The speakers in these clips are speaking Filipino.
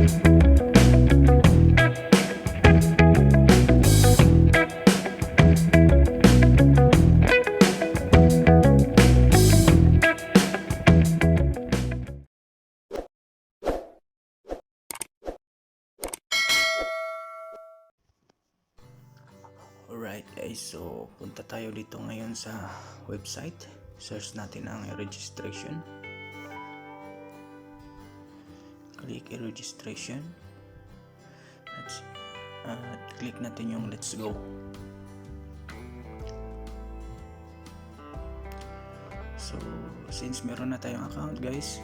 Alright guys, so punta tayo dito ngayon sa website. Search natin ang registration. Click registration. Click natin yung let's go. So since meron na tayong account guys,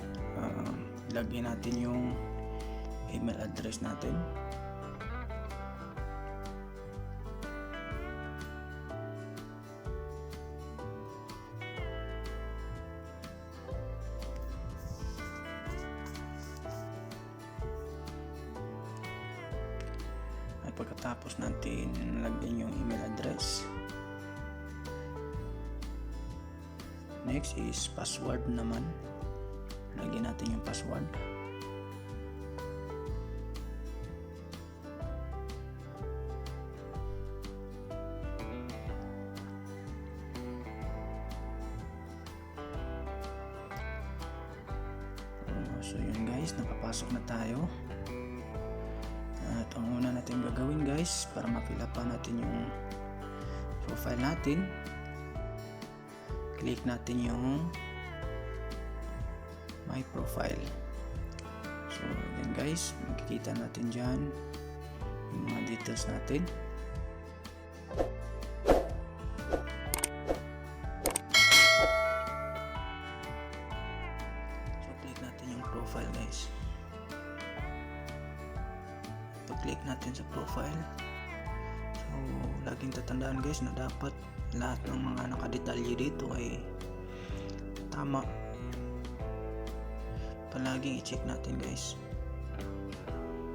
lagyan natin yung email address natin. Pagkatapos natin lagyan yung email address, next is password naman. Lagyan natin yung password. So yun guys, nakapasok na tayo. At ang una natin gagawin guys, para ma-fill up pa natin yung profile natin, click natin yung my profile. So yan guys, makikita natin dyan yung mga details natin. So click natin yung profile guys. Pag-click natin sa profile, so laging tatandaan guys na dapat lahat ng mga nakadetalye dito ay tama. Palaging i-check natin guys.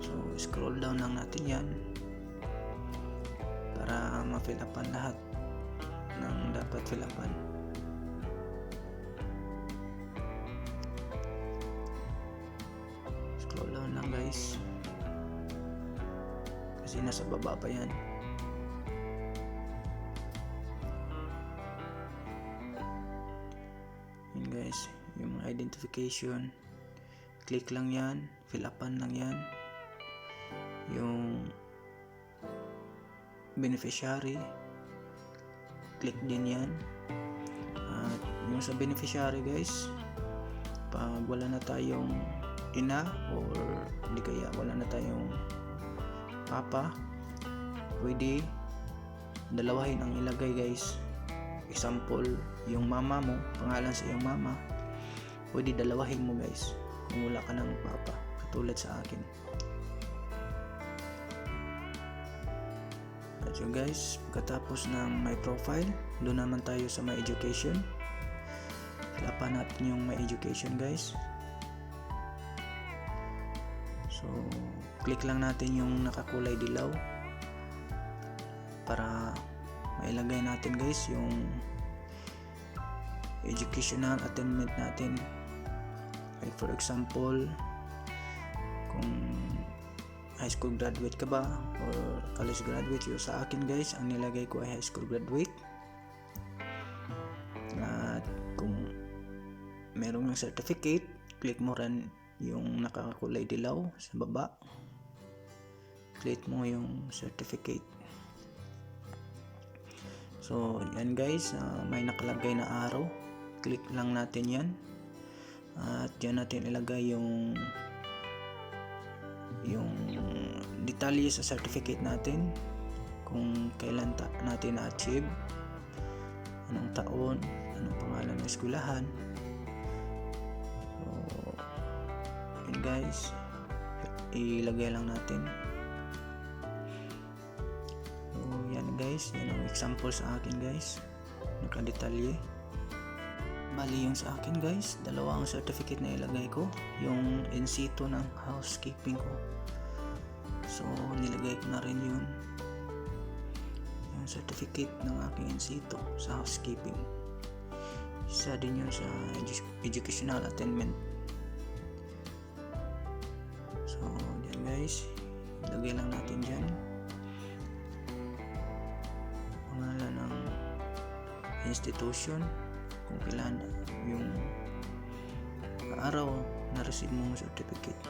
So scroll down lang natin yan para ma-fill upan lahat ng dapat fill upan. Scroll down lang guys, kasi nasa baba pa yan. Yun guys, yung identification, click lang yan, fill upan lang yan. Yung beneficiary, click din yan. At yung sa beneficiary guys, pag wala na tayong ina or hindi kaya wala na tayong papa, pwede dalawahin ang ilagay guys. Example, yung mama mo, pangalan sa iyong mama, pwede dalawahin mo guys kung wala ka ng papa, katulad sa akin. At yun guys, pagkatapos ng my profile, doon naman tayo sa my education. Fill upan natin yung my education guys. So click lang natin yung nakakulay dilaw para mailagay natin guys yung educational attainment natin. Like for example, kung high school graduate ka ba or college graduate. Yung sa akin guys, ang nilagay ko ay high school graduate. At kung merong certificate, click mo rin yung nakakulay dilaw sa baba, click mo yung certificate. So yan guys, may nakalagay na arrow, click lang natin yan. At dyan natin ilagay yung detalye sa certificate natin, kung kailan natin na-achieve, anong taon, anong pangalan ng eskwelahan. So yun guys, ilagay lang natin. So yan guys, yan ang example sa akin guys, nakadetalye. Bali yung sa akin guys, dalawa ang certificate na ilagay ko, yung in situ ng housekeeping ko. So nilagay ko na rin yung certificate ng aking in situ sa housekeeping. Isa din yun sa educational attainment. So yan guys, ilagay lang natin dyan pangalan ng institution, kung kailan yung araw na receive mo certificate.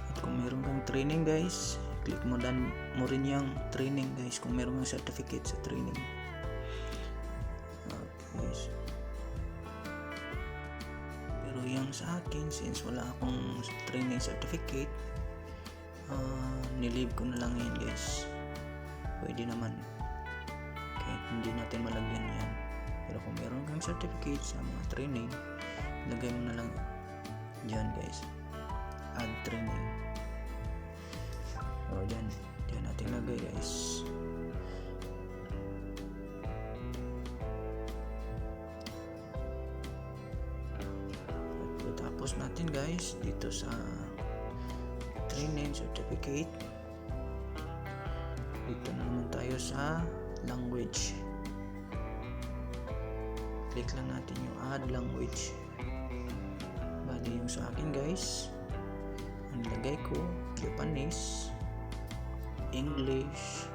At kung meron kang training guys, click mo rin yung training guys kung meron kang certificate sa training. Okay. Pero yung sa akin, since wala akong training certificate, nilive ko na lang yan guys. Pwede naman kahit hindi natin malagyan yan. Pero kung meron kang certificate sa mga training, lagay mo na lang dyan guys, add training. So dyan natin lagay guys. At tapos natin guys dito sa training certificate, dito na naman tayo sa language. Click lang natin yung add language. Bali yung sa akin guys, ang lagay ko Japanese, English,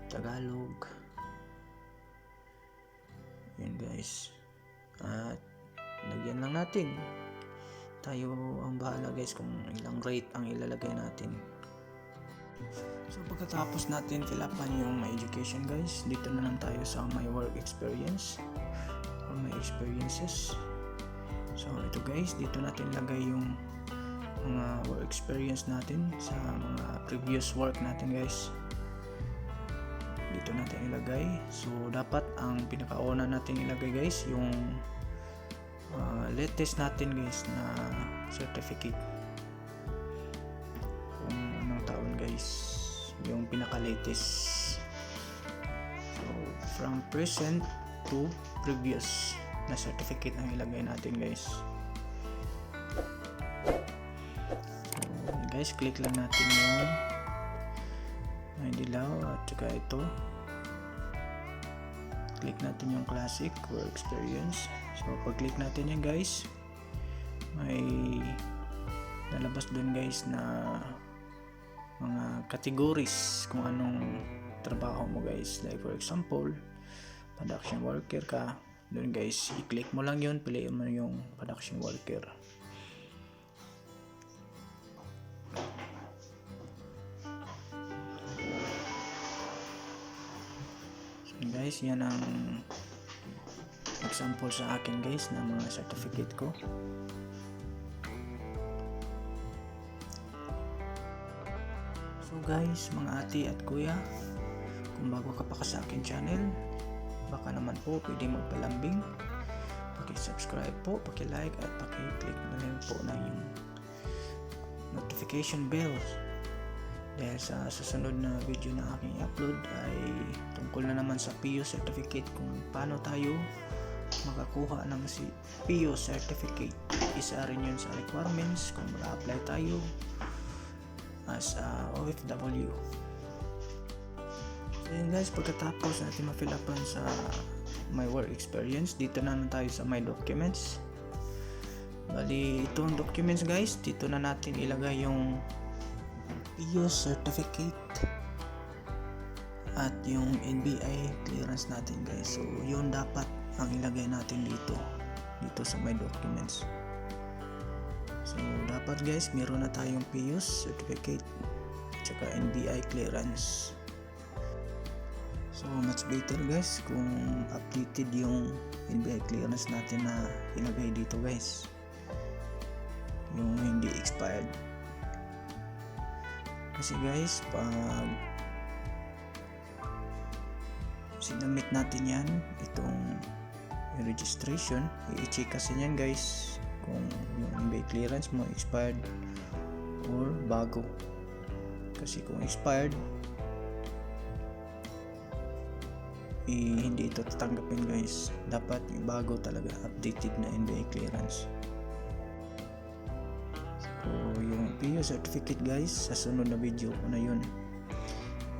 Tagalog. Yan guys. At lagyan lang natin. Tayo ang bahala guys kung ilang rate ang ilalagay natin. So pagkatapos natin fill upan yung my education guys, dito na lang tayo sa my work experience or my experiences. So ito guys, dito natin lagay yung mga work experience natin sa mga previous work natin guys. Dito natin ilagay. So dapat ang pinakauna natin ilagay guys yung latest natin guys na certificate. Kung anong taon guys yung pinaka latest. So from present to previous na certificate ang ilagay natin guys. So, guys, click lang natin yung may dilaw at saka ito. Click natin yung classic work experience. So pag click natin yan guys, may lalabas dun guys na mga categories kung anong trabaho mo guys. Like for example, production worker ka, doon guys, i-click mo lang yun, piliin mo yung production worker. So guys, yan ang example sa akin guys ng mga certificate ko. So guys, mga ate at kuya, kung bago ka pa sa akin channel, baka naman po pwede magpalambing, paki-subscribe po, paki-like at paki-click na rin po na yung notification bell, dahil sa susunod na video na aking upload ay tungkol na naman sa PO certificate, kung paano tayo makakuha ng PO certificate. Isa rin yun sa requirements kung mag-apply tayo as a OFW. So yun guys, pagkatapos natin ma-fill upan sa my work experience, dito na tayo sa my documents. Bali itong documents guys, dito na natin ilagay yung PO certificate at yung NBI clearance natin guys. So yun dapat ang ilagay natin dito sa my documents. So dapat guys meron na tayong PO certificate at saka NBI clearance. So much better guys kung updated yung NBI clearance natin na ilagay dito guys, yung hindi expired. Kasi guys, pag sinamit natin yan, itong registration, i-check kasi yan guys kung yung NBI clearance mo expired or bago. Kasi kung expired, hindi ito tatanggapin guys. Dapat yung bago talaga, updated na NBI clearance. So yung PO certificate guys, sa sunod na video ko na yun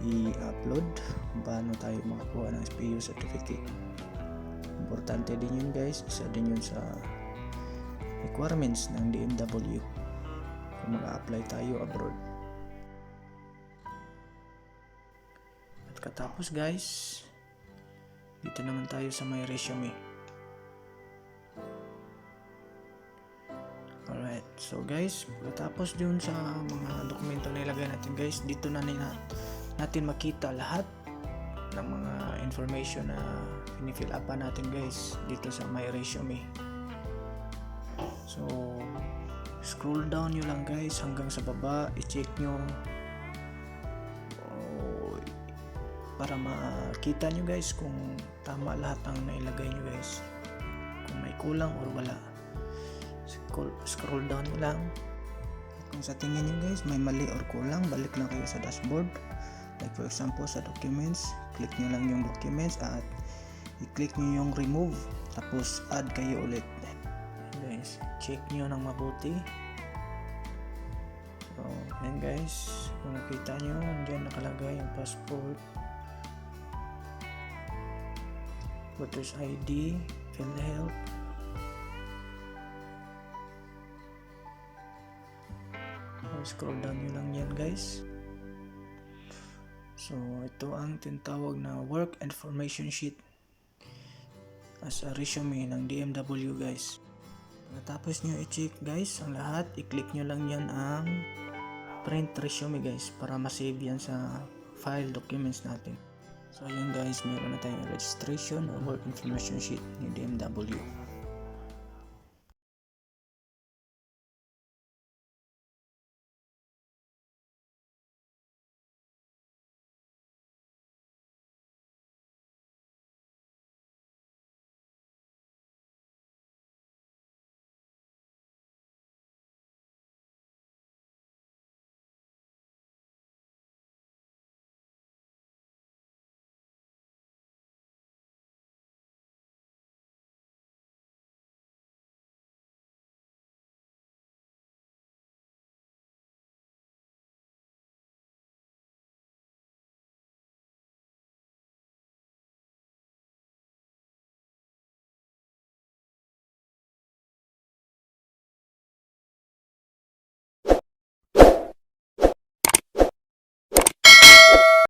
i-upload kung paano tayo makakuha ng PO certificate. Importante din yun guys, isa din yun sa requirements ng DMW kung mag-a-apply tayo abroad. At katapos guys, dito naman tayo sa may resume. Alright, so guys, katapos dun sa mga dokumento na ilagay natin guys, dito na natin makita lahat ng mga information na pinifill up natin guys dito sa my resume. So scroll down nyo lang guys hanggang sa baba, i-check nyo para makita nyo guys kung tama lahat ng nailagay nyo guys, kung may kulang or wala. Scroll down nyo lang. Kung sa tingin nyo guys may mali or kulang, balik lang kayo sa dashboard. Like for example sa documents, click nyo lang yung documents at i-click nyo yung remove, tapos add kayo ulit. Guys, check nyo ng mabuti. So yan guys, kung nakita nyo, andyan nakalagay yung passport, voter's ID, PhilHealth. Scroll down nyo lang yan guys. So ito ang tinatawag na work information sheet as a resume ng DMW guys. Pagkatapos nyo i-check guys ang lahat, i-click nyo lang yan ang print resume guys para ma-save yan sa file documents natin. So ayun guys, meron na tayong registration or work information sheet ni DMW.